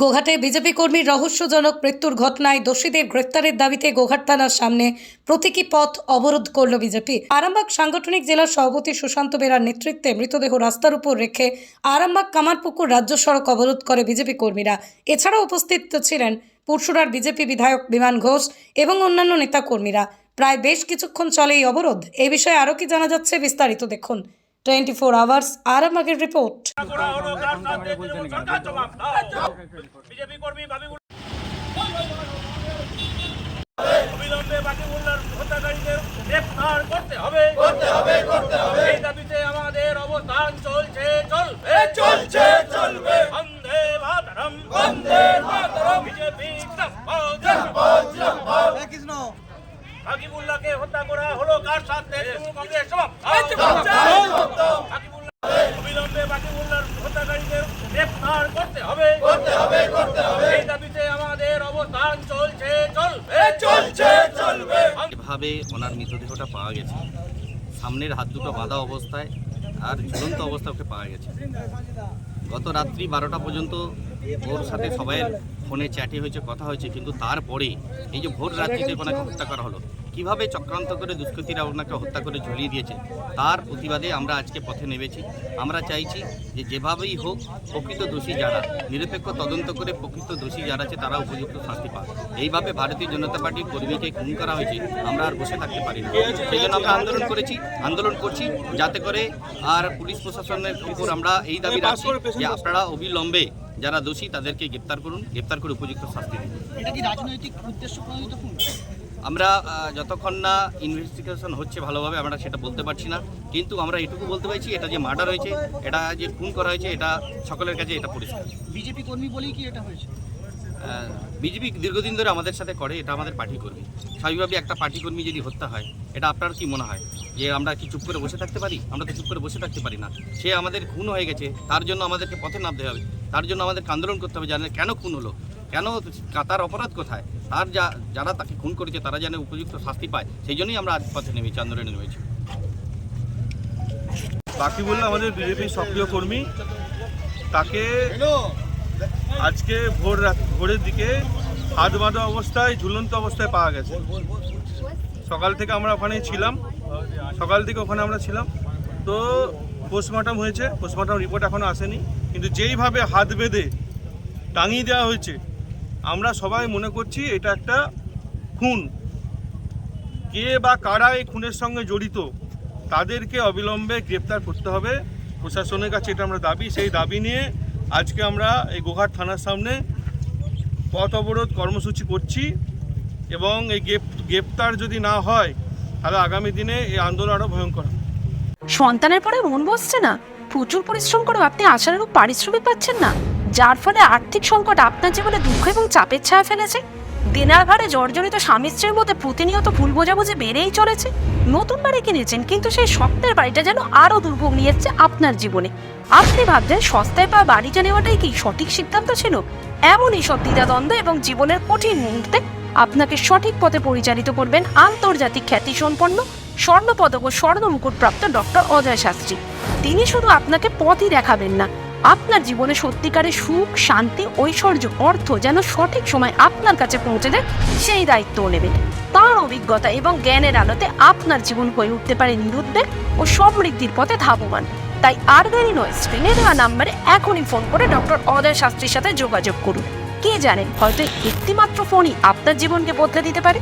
গোঘাটে BJP কর্মীর রহস্যজনক মৃত্যুর ঘটনায় দোষীদের গ্রেফতারের দাবিতে গোঘাট থানার সামনে প্রতীকী পথ অবরোধ করল বিজেপি। আরামবাগ সাংগঠনিক জেলার সভাপতি সুশান্ত বেরার নেতৃত্বে মৃতদেহ রাস্তার উপর রেখে আরামবাগ কামারপুকুর রাজ্য সড়ক অবরোধ করে বিজেপি কর্মীরা। এছাড়াও উপস্থিত ছিলেন পুরসুরার বিজেপি বিধায়ক বিমান ঘোষ এবং অন্যান্য নেতাকর্মীরা। প্রায় বেশ কিছুক্ষণ চলে এই অবরোধ। এই বিষয়ে আরও কি জানা যাচ্ছে বিস্তারিত দেখুন 24 আওয়ার্স আরামবাগের রিপোর্ট। অবিলম্বে বাকিবুল্লাহর হত্যাকারীদের গ্রেফতার করতে হবে। এই দাবিতে আমাদের অবস্থান চলছে, চলবে। বন্দে মাতরম, বিজেপি বাকিবুল্লাহকে হত্যা করা হলো কার সাথে? কংগ্রেস অবিলম্বে বাকিবুল্লাহর হত্যাকারীদের গ্রেফতার করতে হবে। এই দাবিতে আমাদের অবস্থান চলছে, চলবে। এভাবে ওনার মৃতদেহটা পাওয়া গেছে, সামনের হাত দুটো বাঁধা অবস্থায় আর ঝুলন্ত অবস্থায় ওকে পাওয়া গেছে। গত রাত্রি 12টা পর্যন্ত ওর সাথে সবাই ফোনে চ্যাটে হয়েছে, কথা হয়েছে, কিন্তু তারপরে এই যে ভোর রাত্রিতে ওনাকে হত্যা করা হলো, কিভাবে চক্রান্ত করে দুষ্কৃতীরা ওনাকে হত্যা করে ঝুলিয়ে দিয়েছে, তার প্রতিবাদে আমরা আজকে পথে নেমেছি। আমরা চাইছি যে যেভাবেই হোক প্রকৃত দোষী যারা, নিরপেক্ষ তদন্ত করে প্রকৃত দোষী যারা আছে তারা উপযুক্ত শাস্তি পায়। এইভাবে ভারতীয় জনতা পার্টির কর্মীকে খুন করা হয়েছে, আমরা আর বসে থাকতে পারি না। সেই জন্য আমরা আন্দোলন করছি যাতে করে আর পুলিশ প্রশাসনের উপর আমরা এই দাবি রাখছি যে আপনারা অবিলম্বে যারা দোষী তাদেরকে গ্রেপ্তার করুন, গ্রেপ্তার করে উপযুক্ত শাস্তি দিন। এটা কি রাজনৈতিক উদ্দেশ্য প্রণোদিত খুন? আমরা যতক্ষণ না ইনভেস্টিগেশন হচ্ছে ভালোভাবে আমরা সেটা বলতে পারছি না, কিন্তু আমরা এটুকু বলতে পারছি এটা যে মার্ডার হয়েছে, এটা যে খুন করা হয়েছে, এটা সকলের কাছে এটা পরিষ্কার। বিজেপি কর্মী বলেই কি এটা হয়েছে? বিজেপি দীর্ঘদিন ধরে আমাদের সাথে করে, এটা আমাদের পার্টি কর্মী। স্বাভাবিকভাবে একটা পার্টি কর্মী যদি হত্যা হয়, এটা আপনার কি মনে হয় যে আমরা কি চুপ করে বসে থাকতে পারি? আমরা তো চুপ করে বসে থাকতে পারি না। সে আমাদের খুন হয়ে গেছে, তার জন্য আমাদেরকে পথে নামতে হবে, তার জন্য আমাদেরকে আন্দোলন করতে হবে। জানেন কেন খুন হলো, কেন, তার অপরাধ কোথায়, তার যারা তাকে খুন করেছে তারা যেন উপযুক্ত শাস্তি পায়, সেই জন্যই আমরা আজ পথে নেমেছি, আন্দোলনে নেমেছি। বাকিবুল্লাহ আমাদের বিজেপির সক্রিয় কর্মী, তাকে আজকে ভোরের দিকে হাত বাঁধা অবস্থায়, ঝুলন্ত অবস্থায় পাওয়া গেছে। সকাল থেকে আমরা ওখানে ছিলাম, তো পোস্টমর্টম হয়েছে, পোস্টমর্টম রিপোর্ট এখনও আসেনি, কিন্তু যেইভাবে হাত বেঁধে টাঙিয়ে দেওয়া হয়েছে আমরা সবাই মনে করছি এটা একটা খুন। কে বা কারা এই খুনের সঙ্গে জড়িত তাদেরকে অবিলম্বে গ্রেপ্তার করতে হবে। প্রশাসনের কাছে এটা আমরা দাবি, সেই দাবি নিয়ে আজকে আমরা এই গোঘাট থানার সামনে পথ অবরোধ কর্মসূচি করছি, এবং এই গ্রেপ্তার যদি না হয় তাহলে আগামী দিনে এই আন্দোলন আরও ভয়ঙ্কর। সন্তানের পরে মন বসছে না, প্রচুর পরিশ্রম করেও আপনি আশানুরূপ পারিশ্রমিক পাচ্ছেন না, যার ফলে আর্থিক সংকট আপনার জীবনে দুঃখ এবং চাপের ছায়া ফেলেছে। দিনার ভারে জর্জরিত স্বামী স্ত্রীর মধ্যে প্রতিনিয়ত ভুল বোঝাবুঝি বেড়েই চলেছে। নতুন বাড়ি কিনেছেন, কিন্তু সেই স্বপ্নের বাড়িটা যেন আরও দুর্ভোগ নিয়ে এসছে আপনার জীবনে। আপনি ভাবছেন সস্তায় পাওয়া বাড়িটা নেওয়াটাই কি সঠিক সিদ্ধান্ত ছিল? এমনই সব দ্বিধাদ্বন্দ্ব এবং জীবনের কঠিন মুহূর্তে আপনাকে সঠিক পথে পরিচালিত করবেন আন্তর্জাতিক খ্যাতিসম্পন্ন স্বর্ণপদক ও স্বর্ণ মুকুটপ্রাপ্ত ডক্টর অজয় শাস্ত্রী। তিনি শুধু আপনাকে পথই দেখাবেন না, আপনার জীবনে সত্যিকারের সুখ, শান্তি, ঐশ্বর্য, অর্থ যেন সঠিক সময় আপনার কাছে পৌঁছে দেয় সেই দায়িত্বও নেবেন। তাঁর অভিজ্ঞতা এবং জ্ঞানের আলোতে আপনার জীবন হয়ে উঠতে পারে নিরুদ্বেগ ও সমৃদ্ধির পথে ধাবমান। তাই আর দেরি নয়, স্ক্রিনে দেওয়া নাম্বারে এখনই ফোন করে ডক্টর অজয় শাস্ত্রীর সাথে যোগাযোগ করুন। কে জানেন, হয়তো একটিমাত্র ফোনই আপনার জীবনকে বদলে দিতে পারে।